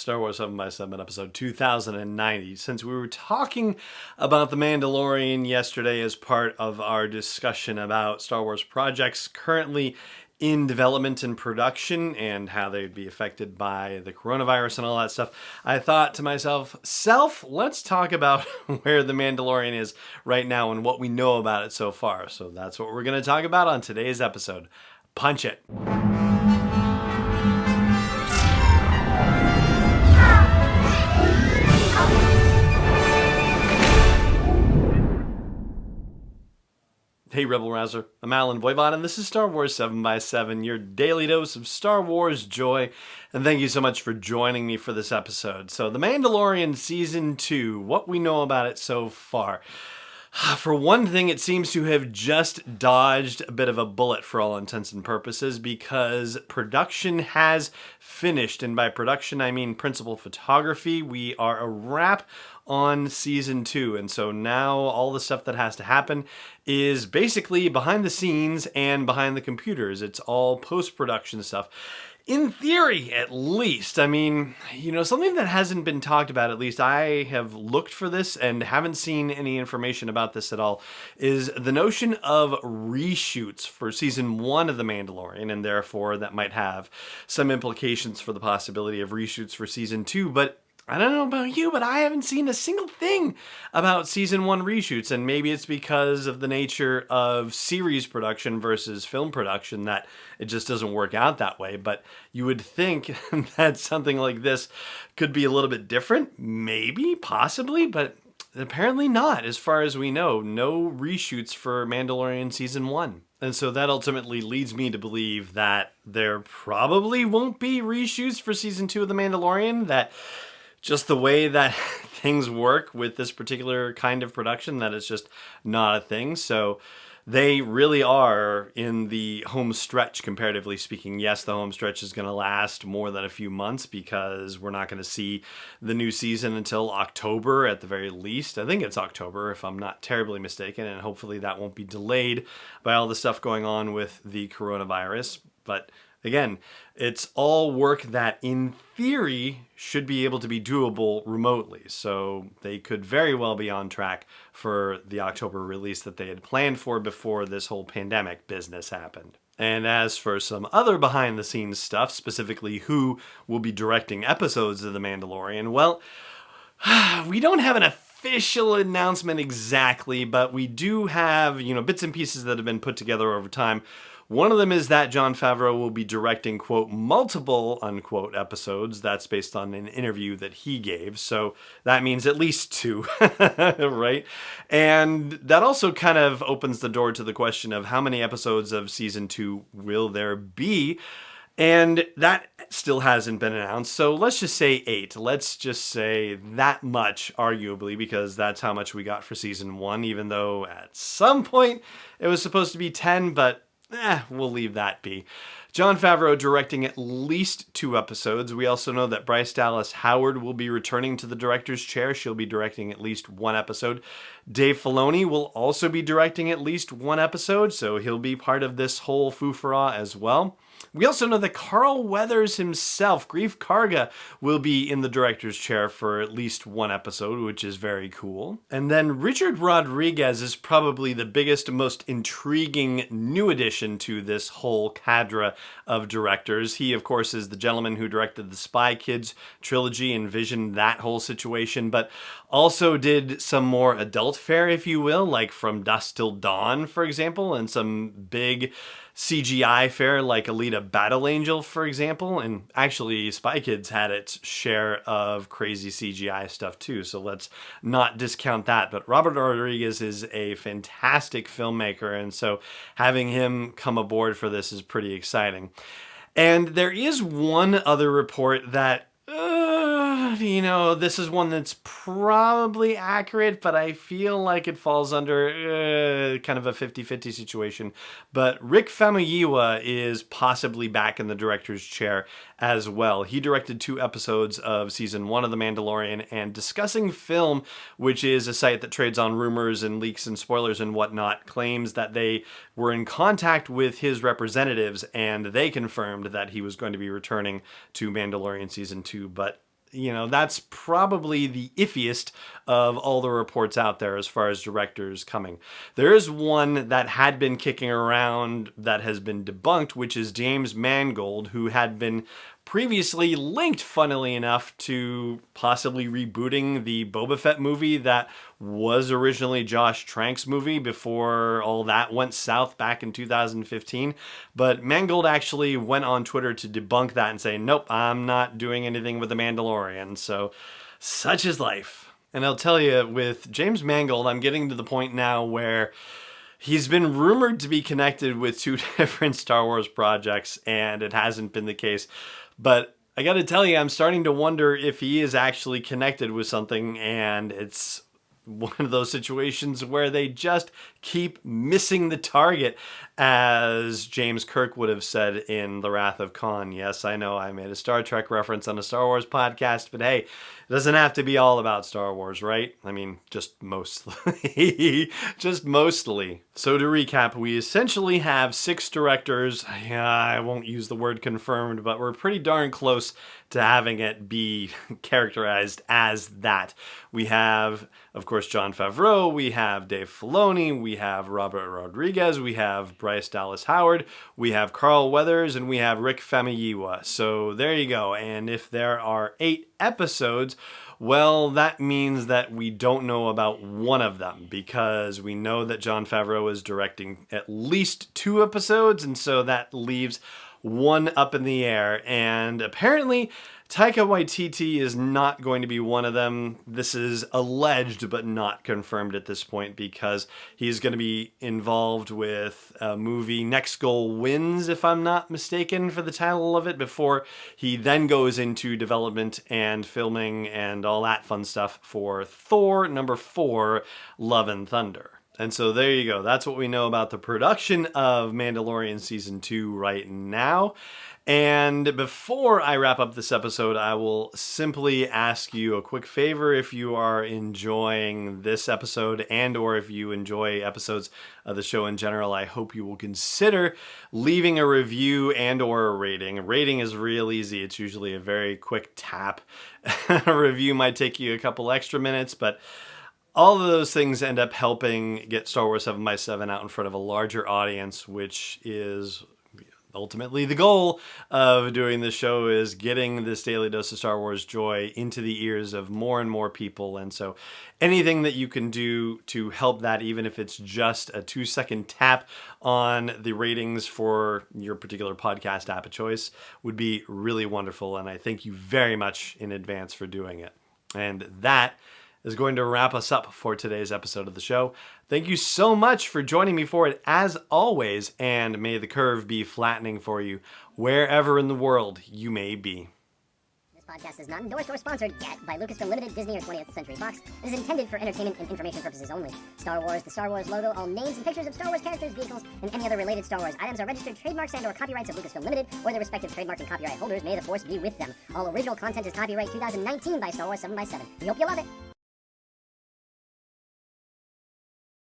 Star Wars 7x7, episode 2090. Since we were talking about The Mandalorian yesterday as part of our discussion about Star Wars projects currently in development and production and how they'd be affected by the coronavirus and all that stuff, I thought to myself, let's talk about where The Mandalorian is right now and what we know about it so far. So that's what we're going to talk about on today's episode. Punch it. Hey Rebel Rouser, I'm Alan Voivod, and this is Star Wars 7x7, your daily dose of Star Wars joy, and thank you so much for joining me for this episode. So, The Mandalorian Season 2, what we know about it so far. For one thing, it seems to have just dodged a bit of a bullet for all intents and purposes because production has finished, and by production I mean principal photography. We are a wrap on Season 2, and so now all the stuff that has to happen is basically behind the scenes and behind the computers. It's all post-production stuff. In theory, at least. I mean, something that hasn't been talked about, at least I have looked for this and haven't seen any information about this at all, is the notion of reshoots for Season 1 of The Mandalorian, and therefore that might have some implications for the possibility of reshoots for Season 2, but I don't know about you, but I haven't seen a single thing about Season 1 reshoots, and maybe it's because of the nature of series production versus film production that it just doesn't work out that way. But you would think that something like this could be a little bit different, maybe, possibly, but apparently not. As far as we know, no reshoots for Mandalorian Season 1. And so that ultimately leads me to believe that there probably won't be reshoots for Season 2 of The Mandalorian, that just the way that things work with this particular kind of production, that it's just not a thing. So they really are in the home stretch, comparatively speaking. Yes, the home stretch is going to last more than a few months because we're not going to see the new season until October at the very least. I think it's October, if I'm not terribly mistaken, and hopefully that won't be delayed by all the stuff going on with the coronavirus. But again, it's all work that, in theory, should be able to be doable remotely. So they could very well be on track for the October release that they had planned for before this whole pandemic business happened. And as for some other behind-the-scenes stuff, specifically who will be directing episodes of The Mandalorian, well, we don't have an official announcement exactly, but we do have, bits and pieces that have been put together over time. One of them is that Jon Favreau will be directing, quote, multiple, unquote, episodes. That's based on an interview that he gave. So that means at least 2, right? And that also kind of opens the door to the question of how many episodes of Season 2 will there be? And that still hasn't been announced. So let's just say 8. Let's just say that much, arguably, because that's how much we got for Season 1, even though at some point it was supposed to be 10, but we'll leave that be. Jon Favreau directing at least 2 episodes. We also know that Bryce Dallas Howard will be returning to the director's chair. She'll be directing at least 1 episode. Dave Filoni will also be directing at least 1 episode, so he'll be part of this whole foofara as well. We also know that Carl Weathers himself, Greef Karga, will be in the director's chair for at least 1 episode, which is very cool. And then Richard Rodriguez is probably the biggest, most intriguing new addition to this whole cadre of directors. He, of course, is the gentleman who directed the Spy Kids trilogy, envisioned that whole situation, but also did some more adult fare, if you will, like From Dusk Till Dawn, for example, and some big CGI fare like Alita Battle Angel, for example. And actually, Spy Kids had its share of crazy CGI stuff too, so let's not discount that. But Robert Rodriguez is a fantastic filmmaker, and so having him come aboard for this is pretty exciting. And there is one other report that this is one that's probably accurate, but I feel like it falls under kind of a 50-50 situation. But Rick Famuyiwa is possibly back in the director's chair as well. He directed 2 episodes of Season 1 of The Mandalorian, and Discussing Film, which is a site that trades on rumors and leaks and spoilers and whatnot, claims that they were in contact with his representatives and they confirmed that he was going to be returning to Mandalorian Season 2, but that's probably the iffiest of all the reports out there as far as directors coming. There is one that had been kicking around that has been debunked, which is James Mangold, who had been previously linked, funnily enough, to possibly rebooting the Boba Fett movie that was originally Josh Trank's movie before all that went south back in 2015. But Mangold actually went on Twitter to debunk that and say, nope, I'm not doing anything with The Mandalorian. So such is life. And I'll tell you, with James Mangold, I'm getting to the point now where he's been rumored to be connected with 2 different Star Wars projects, and it hasn't been the case. But I got to tell you, I'm starting to wonder if he is actually connected with something, and it's one of those situations where they just keep missing the target, as James Kirk would have said in The Wrath of Khan. Yes, I know I made a Star Trek reference on a Star Wars podcast, but hey, it doesn't have to be all about Star Wars, right? I mean, just mostly. Just mostly. So to recap, we essentially have 6 directors. Yeah, I won't use the word confirmed, but we're pretty darn close to having it be characterized as that. We have, of course, Jon Favreau, we have Dave Filoni, we have Robert Rodriguez, we have Bryce Dallas Howard, we have Carl Weathers, and we have Rick Famuyiwa. So there you go. And if there are 8 episodes, well, that means that we don't know about one of them, because we know that Jon Favreau is directing at least 2 episodes, and so that leaves one up in the air. And apparently Taika Waititi is not going to be one of them. This is alleged but not confirmed at this point, because he's going to be involved with a movie, Next Goal Wins, if I'm not mistaken for the title of it, before he then goes into development and filming and all that fun stuff for Thor number 4, Love and Thunder. And so there you go. That's what we know about the production of Mandalorian Season 2 right now. And before I wrap up this episode, I will simply ask you a quick favor. If you are enjoying this episode, and or if you enjoy episodes of the show in general, I hope you will consider leaving a review and or a rating. A rating is real easy. It's usually a very quick tap. A review might take you a couple extra minutes, but all of those things end up helping get Star Wars 7x7 out in front of a larger audience, which is ultimately the goal of doing this show, is getting this daily dose of Star Wars joy into the ears of more and more people. And so anything that you can do to help that, even if it's just a 2-second tap on the ratings for your particular podcast app of choice, would be really wonderful. And I thank you very much in advance for doing it. And that is going to wrap us up for today's episode of the show. Thank you so much for joining me for it, as always, and may the curve be flattening for you wherever in the world you may be. This podcast is not endorsed or sponsored yet by Lucasfilm Limited, Disney, or 20th Century Fox. It is intended for entertainment and information purposes only. Star Wars, the Star Wars logo, all names and pictures of Star Wars characters, vehicles, and any other related Star Wars items are registered trademarks and or copyrights of Lucasfilm Limited or their respective trademark and copyright holders. May the force be with them. All original content is copyright 2019 by Star Wars 7x7. We hope you love it.